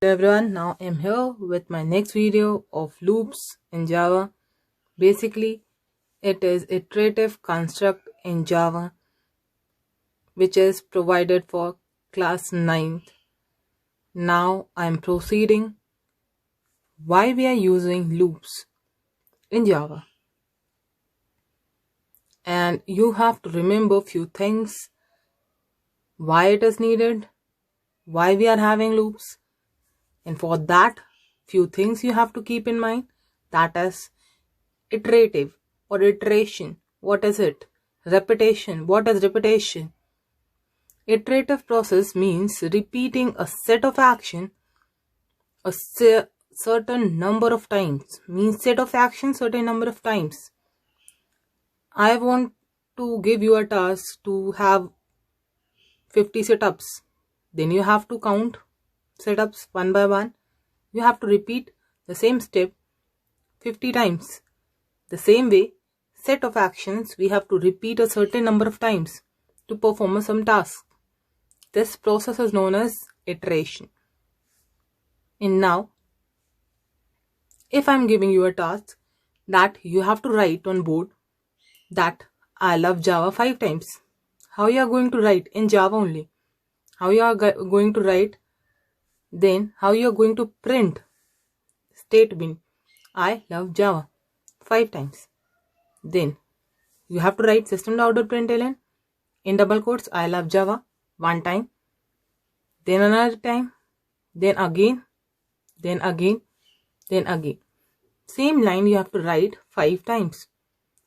Hello everyone, now I'm here with my next video of loops in Java. Basically, it is iterative construct in Java which is provided for class 9th. Now I'm proceeding why we are using loops in Java. And you have to remember few things, why it is needed, why we are having loops. And for that, few things you have to keep in mind, that is iterative or iteration. What is it? Repetition. What is repetition? Iterative process means repeating a set of action a certain number of times. Means set of action certain number of times. I want to give you a task to have 50 setups. Then you have to count setups one by one. You have to repeat the same step 50 times. The same way, set of actions we have to repeat a certain number of times to perform some task. This process is known as iteration. And now, if I'm giving you a task that you have to write on board that I love Java 5 times, how you are going to write in Java only? How you are going to write? Then how you are going to print statement I love Java 5 times? Then you have to write system.out.println in double quotes I love Java one time, then another time, then again, then again, then again. Same line you have to write 5 times.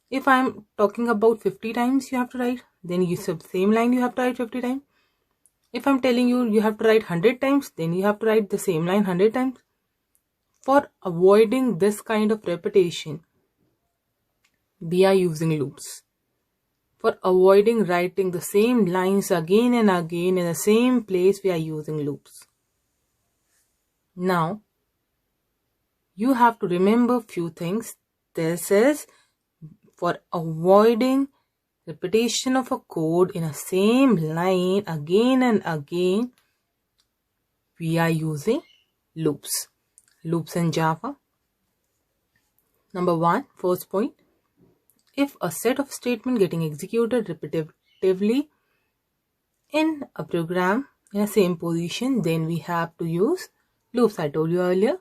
If I am talking about 50 times you have to write, then you same line you have to write 50 times. If I'm telling you you have to write 100 times, then you have to write the same line 100 times. For avoiding this kind of repetition, we are using loops. For avoiding writing the same lines again and again in the same place, we are using loops. Now, you have to remember few things. This is for avoiding repetition of a code in a same line again and again. We are using loops. Loops in Java. Number 1, first point. If a set of statements getting executed repetitively in a program in a same position, then we have to use loops. I told you earlier.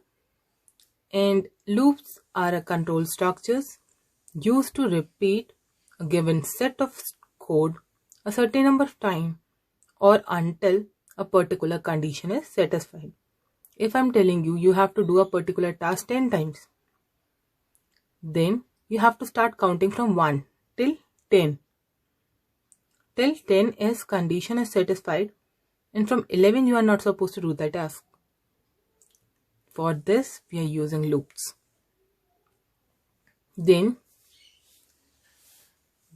And loops are a control structures used to repeat a given set of code a certain number of times or until a particular condition is satisfied. If I'm telling you have to do a particular task 10 times, then you have to start counting from 1 till 10. Till 10 is condition is satisfied, and from 11 you are not supposed to do the task. For this we are using loops. Then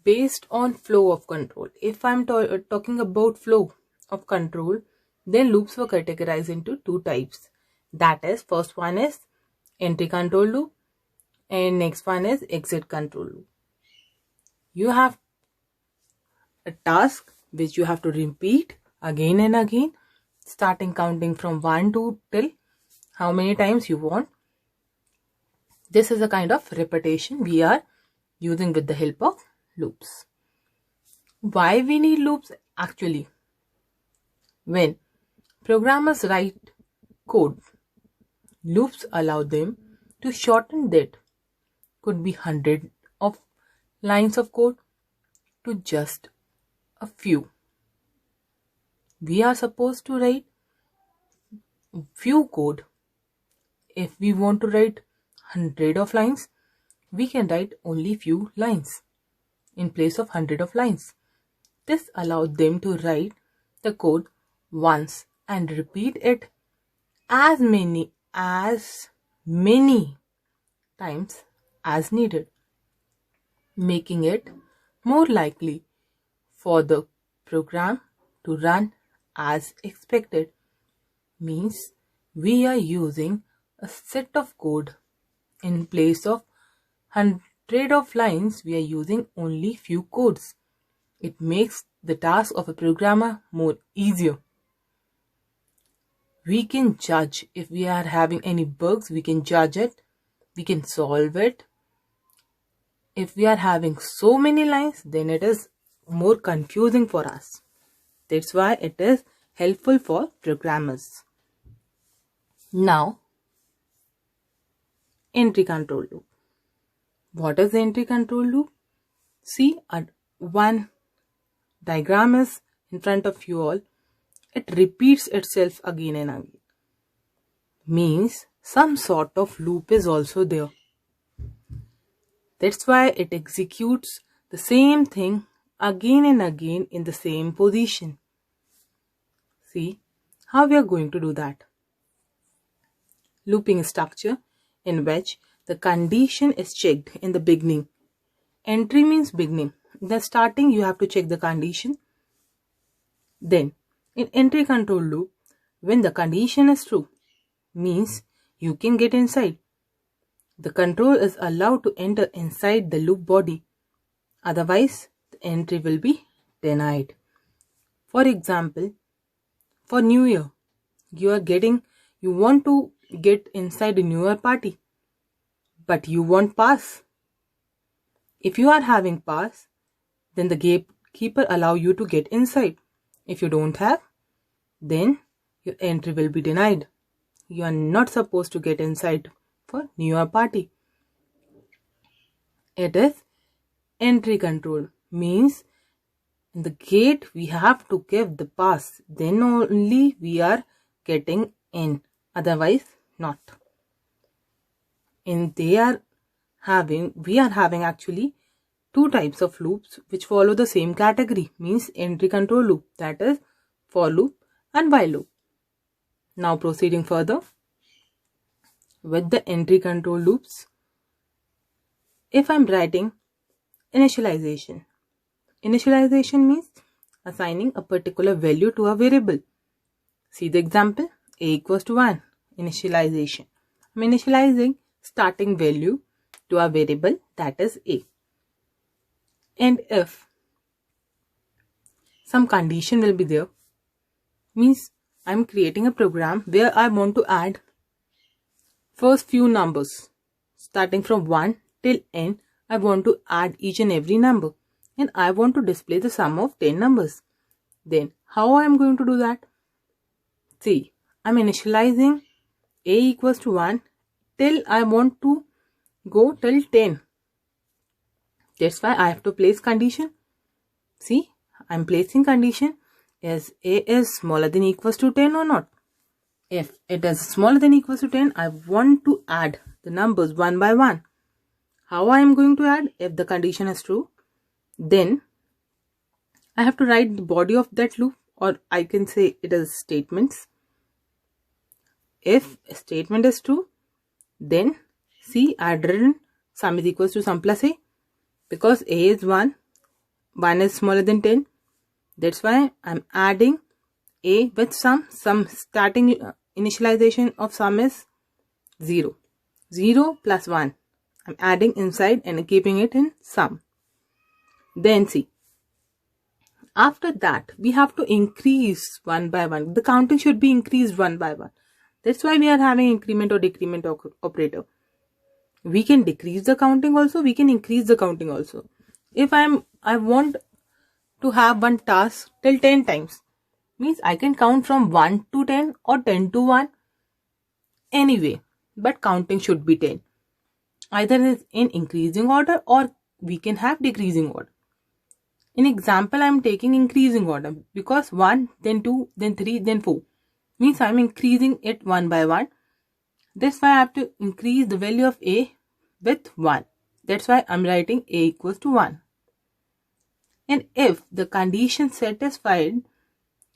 based on flow of control. If I'm talking about flow of control, then loops were categorized into 2 types. That is, first one is entry control loop and next one is exit control loop. You have a task which you have to repeat again and again, starting counting from 1 to till how many times you want. This is a kind of repetition we are using with the help of loops. Why we need loops actually? When programmers write code, loops allow them to shorten that could be 100 of lines of code to just a few. We are supposed to write few code. If we want to write 100 of lines, we can write only few lines in place of 100 of lines. This allows them to write the code once and repeat it as many times as needed, making it more likely for the program to run as expected. Means we are using a set of code in place of 100 of lines. We are using only few codes. It makes the task of a programmer more easier. we can judge if we are having any bugs. We can judge it, we can solve it. If we are having so many lines, then it is more confusing for us. That's why it is helpful for programmers. Now, entry control loop. What is the entry control loop? See, one diagram is in front of you all. It repeats itself again and again. Means some sort of loop is also there. That's why it executes the same thing again and again in the same position. See how we are going to do that. Looping structure in which the condition is checked in the beginning. Entry means beginning. In the starting, you have to check the condition. Then, in entry control loop, when the condition is true, means you can get inside. The control is allowed to enter inside the loop body. Otherwise, the entry will be denied. For example, for New Year, you want to get inside a New Year party, but you want pass. If you are having pass, then the gatekeeper allow you to get inside. If you don't have, then your entry will be denied. You are not supposed to get inside for New Year party. It is entry control, means in the gate we have to give the pass, then only we are getting in, otherwise not. And we are having actually two types of loops which follow the same category, means entry control loop, that is for loop and while loop. Now proceeding further with the entry control loops. If I'm writing initialization means assigning a particular value to a variable. See the example, a equals to 1, initialization. I'm initializing starting value to a variable, that is a. And if some condition will be there, means I'm creating a program where I want to add first few numbers starting from 1 till n. I want to add each and every number and I want to display the sum of 10 numbers. Then how I am going to do that? See, I'm initializing a equals to 1 till I want to go till 10. That's why I have to place condition. See, I'm placing condition is a is smaller than equals to 10 or not. If it is smaller than equals to 10, I want to add the numbers one by one. How I am going to add? If the condition is true, then I have to write the body of that loop, or I can say it is statements. If a statement is true, then see, I had written sum is equals to sum plus a, because a is 1 is smaller than 10. That's why I'm adding a with sum starting initialization of sum is 0. 0 plus 1. I'm adding inside and keeping it in sum. Then see, after that we have to increase one by one. The counting should be increased one by one. That's why we are having increment or decrement operator. We can decrease the counting also, we can increase the counting also. If I want to have one task till 10 times, means I can count from 1 to 10 or 10 to 1 anyway, but counting should be 10. Either it's in increasing order or we can have decreasing order. In example, I am taking increasing order because 1, then 2, then 3, then 4. Means I am increasing it one by one. That's why I have to increase the value of a with 1. That's why I am writing a equals to 1. And if the condition satisfied,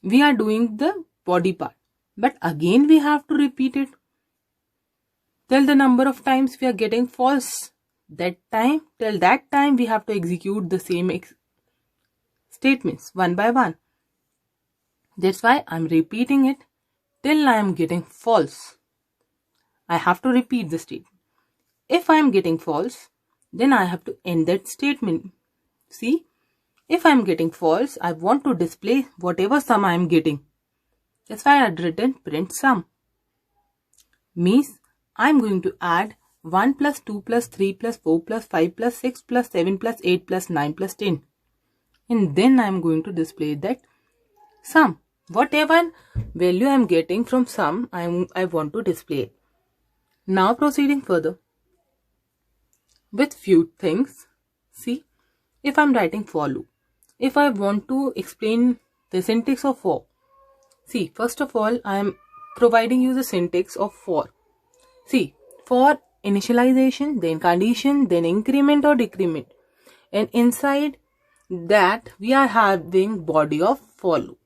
we are doing the body part. But again we have to repeat it till the number of times we are getting false. Till that time we have to execute the same statements one by one. That's why I'm repeating it till I am getting false. I have to repeat the statement. If I am getting false, then I have to end that statement. See, if I am getting false, I want to display whatever sum I am getting. That's why I had written print sum. Means I'm going to add 1 plus 2 plus 3 plus 4 plus 5 plus 6 plus 7 plus 8 plus 9 plus 10. And then I'm going to display that sum. Whatever value I'm getting from sum, I want to display it. Now proceeding further with few things. See, if I'm writing for loop, if I want to explain the syntax of for, see, first of all, I am providing you the syntax of for. See, for initialization, then condition, then increment or decrement. And inside that, we are having body of for loop.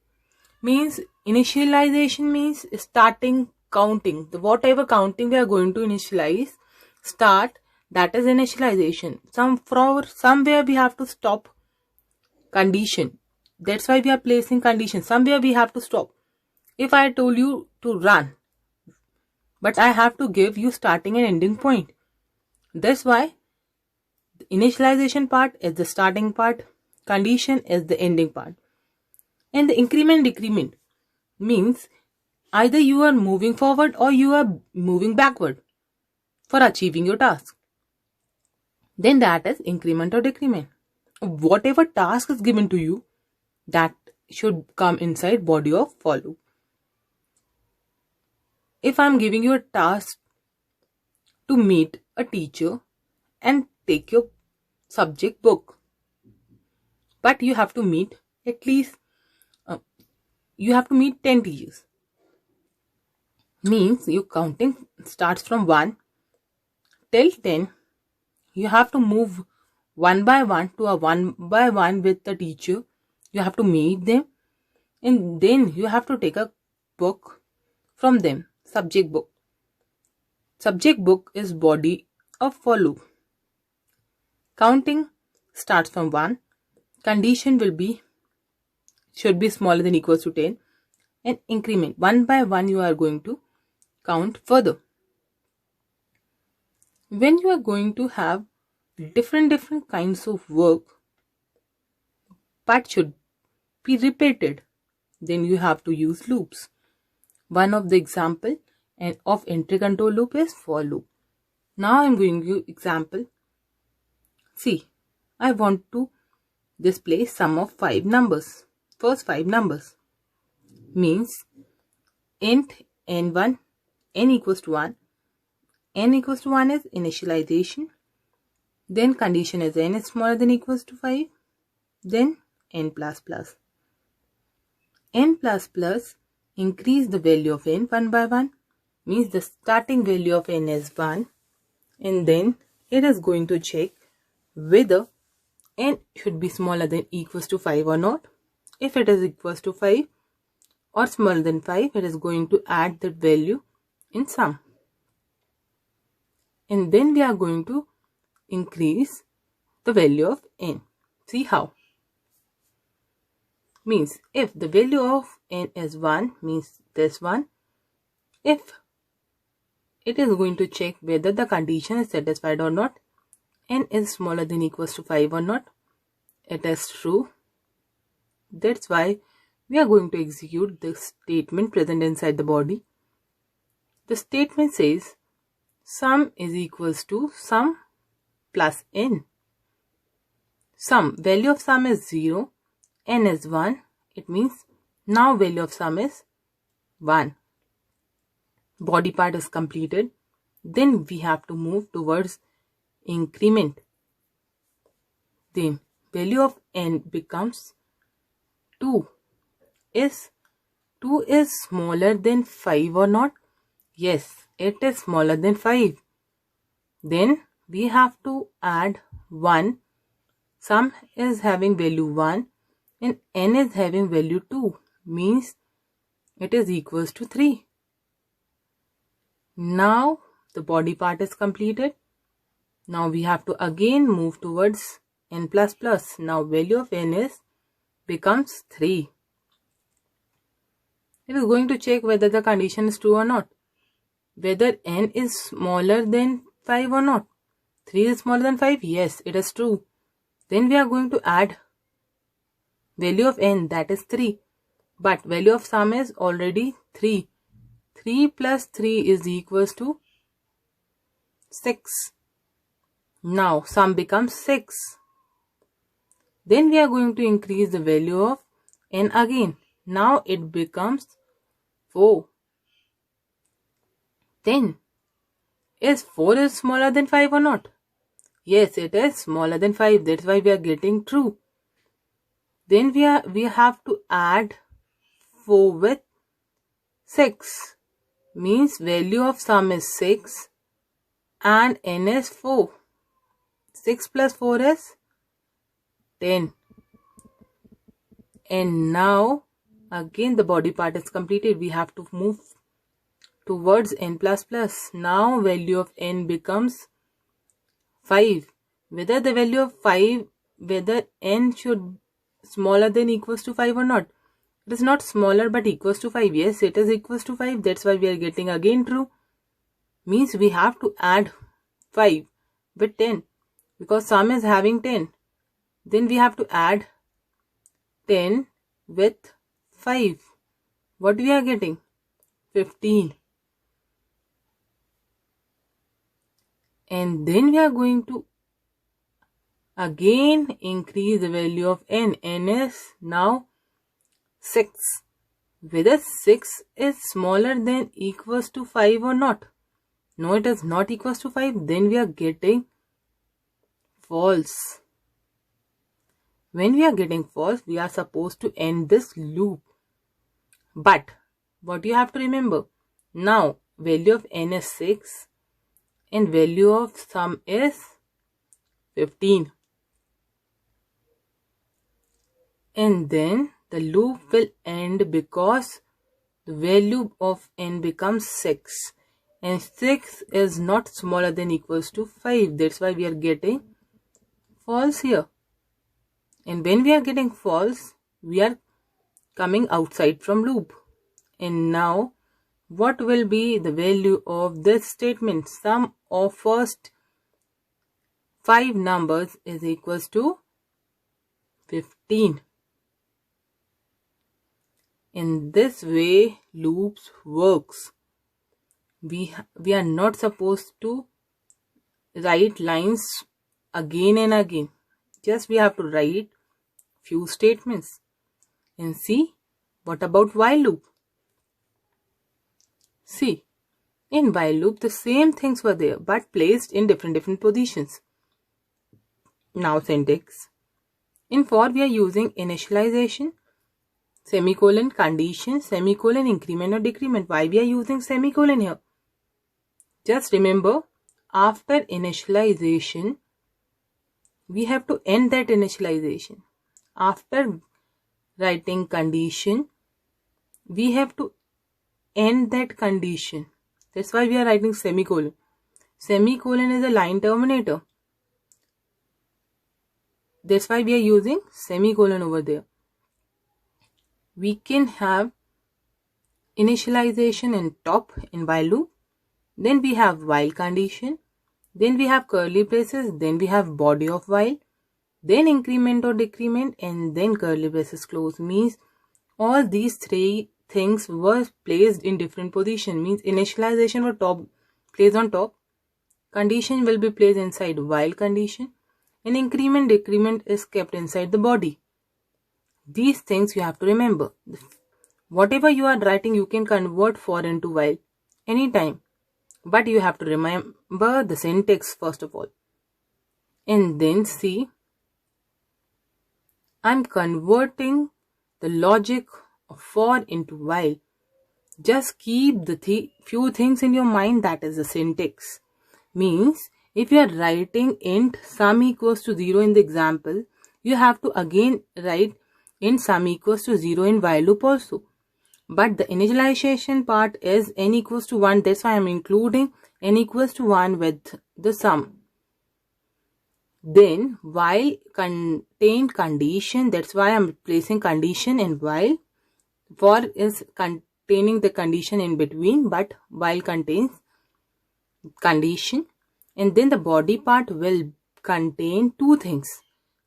Means initialization means starting counting. The whatever counting we are going to initialize, start, that is initialization. Somewhere we have to stop condition. That's why we are placing condition. Somewhere we have to stop. If I told you to run, but I have to give you starting and ending point. That's why the initialization part is the starting part, condition is the ending part. And the increment decrement means either you are moving forward or you are moving backward for achieving your task. Then that is increment or decrement. Whatever task is given to you, that should come inside body of for loop. If I am giving you a task to meet a teacher and take your subject book, but you have to meet at least you have to meet 10 teachers. Means your counting starts from 1 till 10. You have to move one by one to a one by one with the teacher. You have to meet them, and then you have to take a book from them, subject book. Subject book is body of for loop. Counting starts from 1. Condition should be smaller than equals to 10. And increment, one by one you are going to count further. When you are going to have different kinds of work, but should be repeated, then you have to use loops. One of the example of entry control loop is for loop. Now I am going to example. See, I want to display sum of 5 numbers. First 5 numbers means int n1, n equals to 1. N equals to 1 is initialization. Then condition is n is smaller than equals to 5. Then n plus plus. N plus plus increase the value of n one by one. Means the starting value of n is 1. And then it is going to check whether n should be smaller than equals to 5 or not. If it is equals to 5 or smaller than 5, it is going to add that value in sum. And then we are going to increase the value of n. See how? Means if the value of n is 1, means this one. If it is going to check whether the condition is satisfied or not, n is smaller than equals to 5 or not, it is true. That's why we are going to execute the statement present inside the body. The statement says sum is equals to sum plus n. Sum, value of sum is 0, n is 1. It means now value of sum is 1. Body part is completed. Then we have to move towards increment. Then value of n becomes 2. Is 2 is smaller than 5 or not? Yes, it is smaller than 5. Then we have to add 1. Sum is having value 1 and n is having value 2. Means it is equals to 3. Now the body part is completed. Now we have to again move towards n plus plus. Now value of n becomes 3. It is going to check whether the condition is true or not. Whether n is smaller than 5 or not. 3 is smaller than 5. Yes, it is true. Then we are going to add value of n, that is 3. but value of sum is already 3. 3 plus 3 is equals to 6. Now sum becomes 6. Then we are going to increase the value of n again. Now it becomes 4. Then, is 4 is smaller than 5 or not? Yes, it is smaller than 5. That's why we are getting true. Then we have to add 4 with 6. Means value of sum is 6 and n is 4. 6 plus 4 is 10. And now again the body part is completed. We have to move towards n plus plus. Now value of n becomes 5. Whether the value of 5, whether n should smaller than equals to 5 or not. It is not smaller but equals to 5. Yes, it is equals to 5. That's why we are getting again true. Means we have to add 5 with 10. Because sum is having 10. Then we have to add 10 with 5. What we are getting? 15. And then we are going to again increase the value of n. N is now 6. Whether 6 is smaller than equals to 5 or not. No, it is not equals to 5. Then we are getting false. When we are getting false, we are supposed to end this loop. But what you have to remember, now value of n is 6 and value of sum is 15. And then the loop will end because the value of n becomes 6. And 6 is not smaller than equals to 5. That's why we are getting false here. And when we are getting false, we are coming outside from loop. And now, what will be the value of this statement? Sum of first 5 numbers is equals to 15. In this way, loops works. We are not supposed to write lines again and again. Just we have to write few statements. And see, what about while loop? See, in while loop the same things were there but placed in different positions. Now syntax. In for we are using initialization, semicolon, condition, semicolon, increment or decrement. Why we are using semicolon here? Just remember, after initialization, we have to end that initialization. After writing condition, we have to end that condition. That's why we are writing semicolon. Semicolon is a line terminator. That's why we are using semicolon over there. We can have initialization in top in while loop. Then we have while condition. Then we have curly braces. Then we have body of while. Then increment or decrement. And then curly braces close. Means all these three things were placed in different position. Means initialization were placed on top. Condition will be placed inside while condition. And increment decrement is kept inside the body. These things you have to remember. Whatever you are writing, you can convert for into while anytime. But you have to remember the syntax first of all. And then see, I'm converting the logic of for into while. Just keep the few things in your mind, that is the syntax. Means if you are writing int sum equals to 0 in the example, you have to again write int sum equals to 0 in while loop also. But the initialization part is n equals to 1. That's why I am including n equals to 1 with the sum. Then while contain condition. That's why I am placing condition in while. For is containing the condition in between, but while contains condition. And then the body part will contain two things.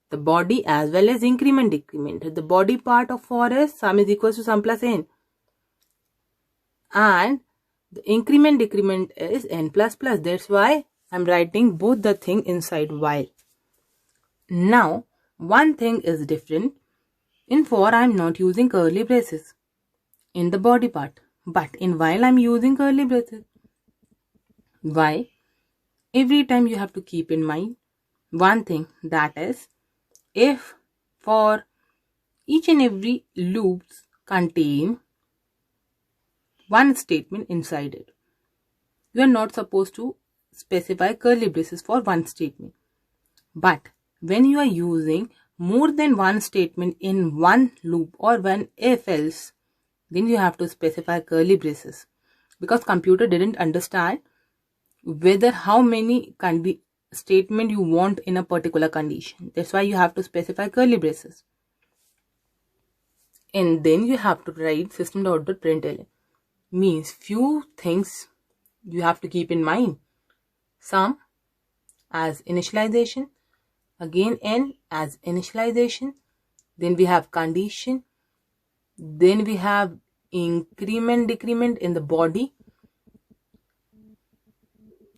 the body as well as increment decrement. The body part of for is sum is equals to sum plus n, and the increment decrement is n plus plus. That's why I'm writing both the thing inside while. Now one thing is different. In for I'm not using curly braces in the body part, but in while I'm using curly braces. Why? Every time you have to keep in mind one thing, that is, if for each and every loops contain one statement inside it, you are not supposed to specify curly braces for one statement. But when you are using more than one statement in one loop or one if else, then you have to specify curly braces, because computer didn't understand whether how many statement you want in a particular condition. That's why you have to specify curly braces. And then you have to write system.println. Means few things you have to keep in mind. Sum as initialization, again n as initialization, then we have condition, then we have increment decrement in the body,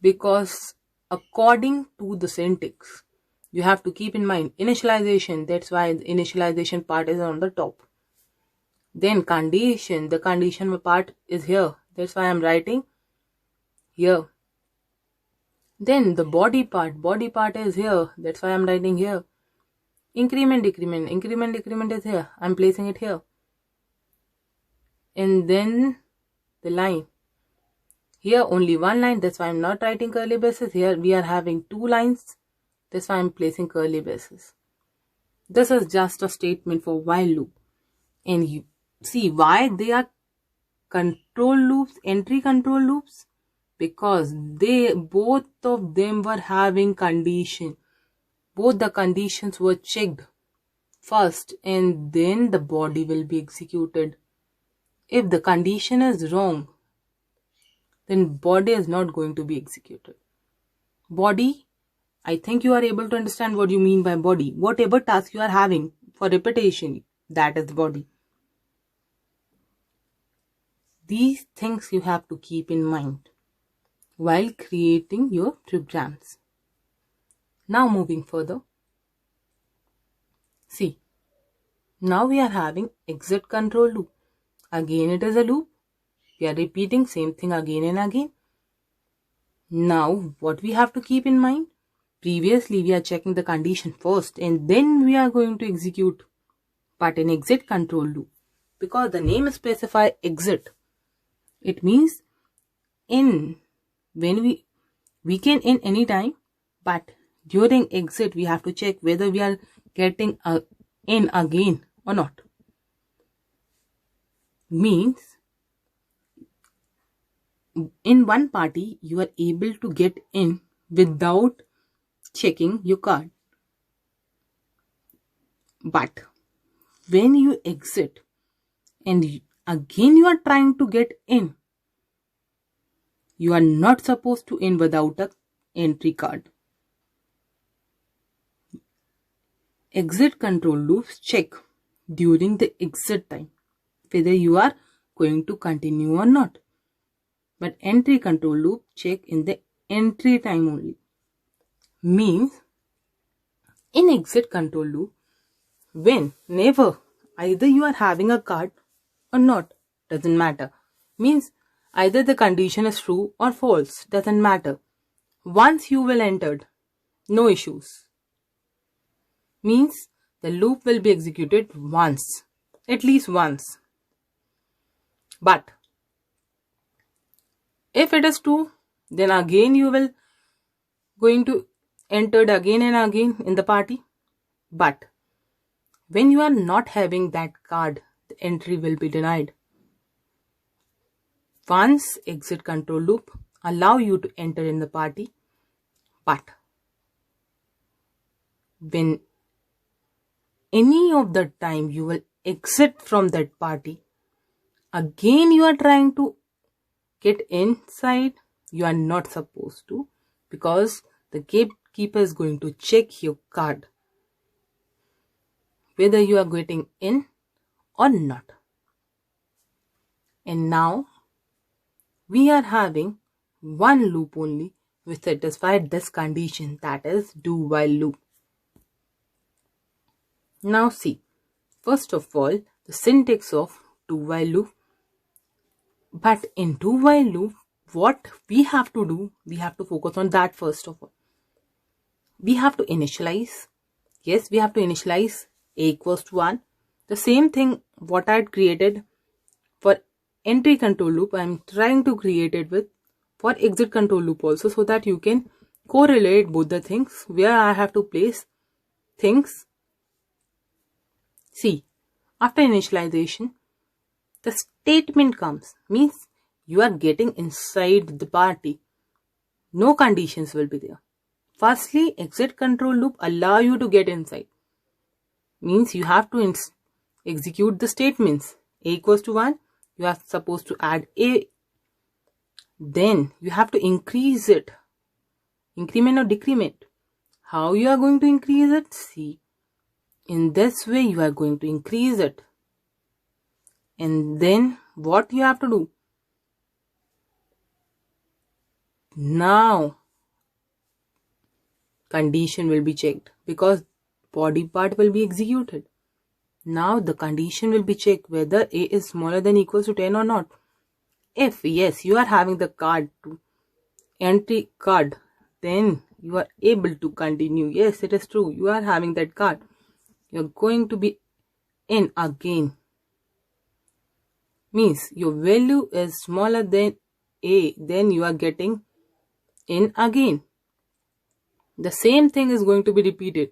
because according to the syntax you have to keep in mind initialization. That's why the initialization part is on the top. Then condition, the condition part is here. That's why I'm writing here. Then the body part is here. That's why I'm writing here. Increment decrement is here. I'm placing it here. And then the line. Here only one line. That's why I'm not writing curly braces. Here we are having two lines. That's why I'm placing curly braces. This is just a statement for while loop. And you see why they are control loops, entry control loops, because both of them were having condition. Both the conditions were checked first and then the body will be executed. If the condition is wrong, then body is not going to be executed. Body, I think you are able to understand what you mean by body. Whatever task you are having for repetition, that is the body. These things you have to keep in mind while creating your programs. Now moving further. See, now we are having exit control loop. Again it is a loop. We are repeating same thing again and again. Now what we have to keep in mind? Previously we are checking the condition first and then we are going to execute. But in exit control loop, because the name specifies exit, it means in when we can in any time, but during exit we have to check whether we are getting in again or not. Means in one party you are able to get in without checking your card, but when you exit and again you are trying to get in, you are not supposed to in without a entry card. Exit control loops check during the exit time whether you are going to continue or not. But entry control loop check in the entry time only. Means in exit control loop, whenever either you are having a card or not, doesn't matter. Means either the condition is true or false, doesn't matter. Once you will entered, no issues. Means the loop will be executed once, at least once. But if it is true, then again you will going to entered again and again in the party. But when you are not having that card, the entry will be denied. Once exit control loop allow you to enter in the party, but when any of the time you will exit from that party, again you are trying to get inside, you are not supposed to, because the gatekeeper is going to check your card. whether you are getting in or not. And now we are having one loop only which satisfies this condition, that is do while loop. Now see, first of all, the syntax of do while loop. But in do while loop, what we have to do, we have to focus on that first of all. We have to initialize. Yes, we have to initialize a equals to 1. The same thing what I had created for entry control loop, I am trying to create it with for exit control loop also, so that you can correlate both the things where I have to place things. See, after initialization, the statement comes, means you are getting inside the party. No conditions will be there. Firstly, exit control loop allow you to get inside. Means you have to execute the statements. A equals to 1, you are supposed to add a. Then you have to increase it. Increment or decrement. How you are going to increase it? See, in this way you are going to increase it. And then what you have to do? Now condition will be checked because body part will be executed. Now the condition will be checked whether a is smaller than equals to 10 or not. If yes, you are having the card to entry card, then you are able to continue. Yes, it is true. You are having that card. You are going to be in again. Means your value is smaller than a, then you are getting in again. The same thing is going to be repeated.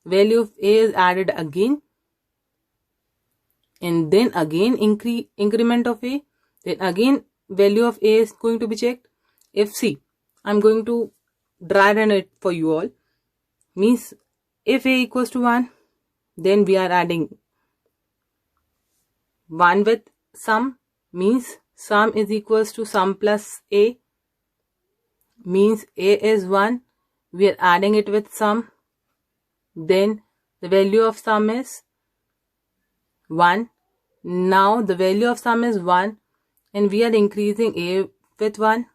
Value of a is added again, and then again increment of a, then again value of a is going to be checked. If see, I'm going to dry run it for you all. Means if a equals to 1, then we are adding 1 with sum, means sum is equals to sum plus a, means a is 1, we are adding it with sum, then the value of sum is 1. Now the value of sum is 1 and we are increasing a with 1,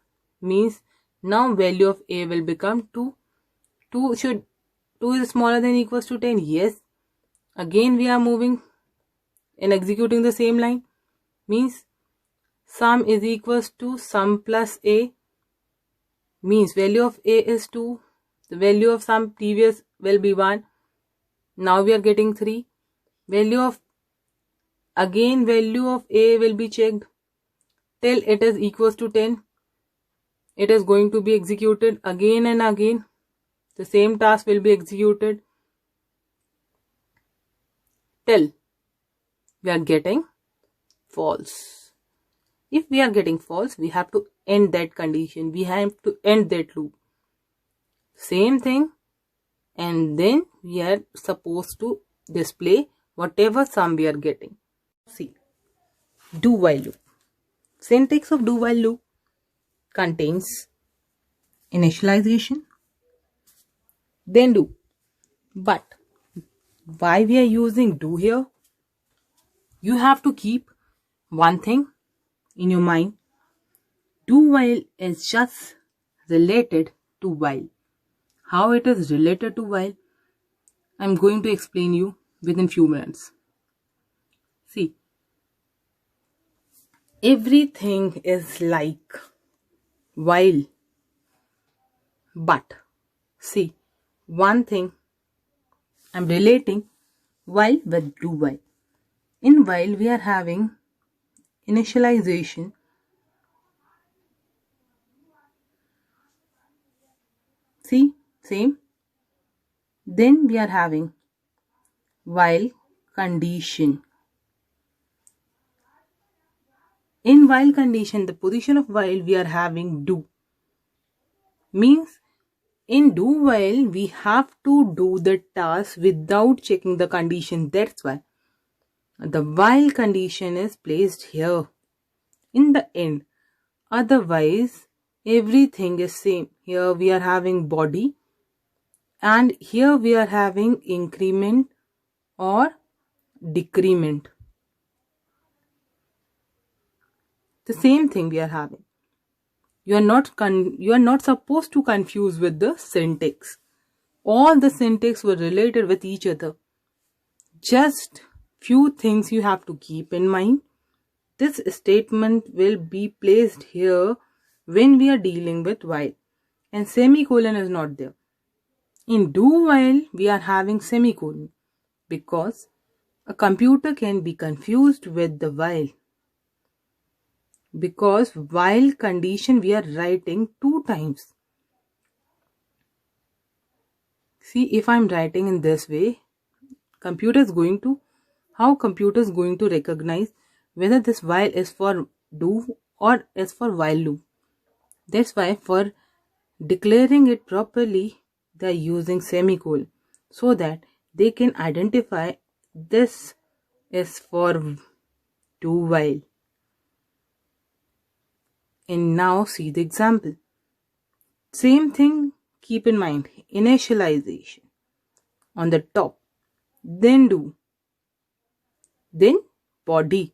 means now value of a will become 2. 2 is smaller than equals to 10. Yes, again we are moving and executing the same line, means sum is equals to sum plus a, means value of a is 2, the value of sum previous will be 1, now we are getting 3. Value of a will be checked till it is equals to 10. It is going to be executed again and again. The same task will be executed till we are getting false. If we are getting false, we have to end that condition. We have to end that loop. Same thing, and then we are supposed to display whatever sum we are getting. See, do while loop. Syntax of do while loop contains initialization, then do. But why we are using do here? You have to keep one thing in your mind. Do while is just related to while. How it is related to while, I'm going to explain you within few minutes. See, everything is like while, but see, one thing I'm relating while with do while. In while we are having initialization, see, same. Then we are having while condition. In while condition, the position of while we are having do. Means in do while we have to do the task without checking the condition. That's why the while condition is placed here in the end. Otherwise everything is same. Here we are having body and here we are having increment or decrement. The same thing we are having. You are not supposed to confuse with the syntax. All the syntax were related with each other. Just few things you have to keep in mind. This statement will be placed here when we are dealing with while, and semicolon is not there. In do while we are having semicolon because a computer can be confused with the while. Because while condition we are writing 2 times. See, if I'm writing in this way, how computer is going to recognize whether this while is for do or is for while loop. That's why for declaring it properly, they are using semicolon so that they can identify this is for do while. And now see the example. Same thing, keep in mind, initialization on the top, then do, then body,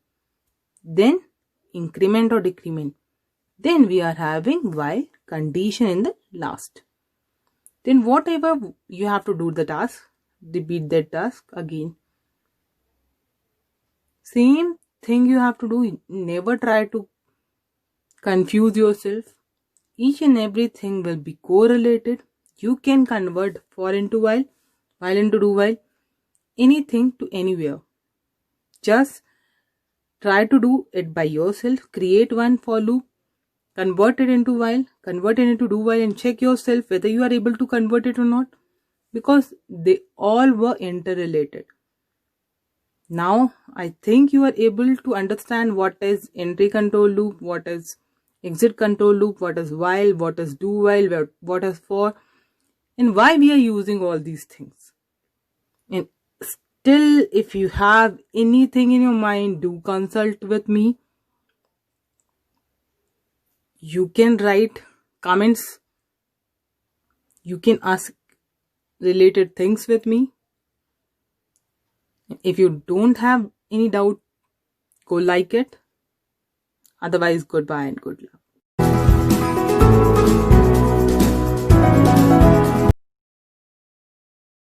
then increment or decrement, then we are having while condition in the last. Then whatever you have to do the task, repeat that task again. Same thing you have to do. Never try to confuse yourself. Each and everything will be correlated. You can convert for into while into do while, anything to anywhere. Just try to do it by yourself. Create one for loop, convert it into while, convert it into do while, and check yourself whether you are able to convert it or not, because they all were interrelated. Now I think you are able to understand what is entry control loop, what is exit control loop, what is while, what is do while, what is for, and why we are using all these things. And still, if you have anything in your mind, do consult with me. You can write comments. You can ask related things with me. If you don't have any doubt, go like it. Otherwise, goodbye and good luck.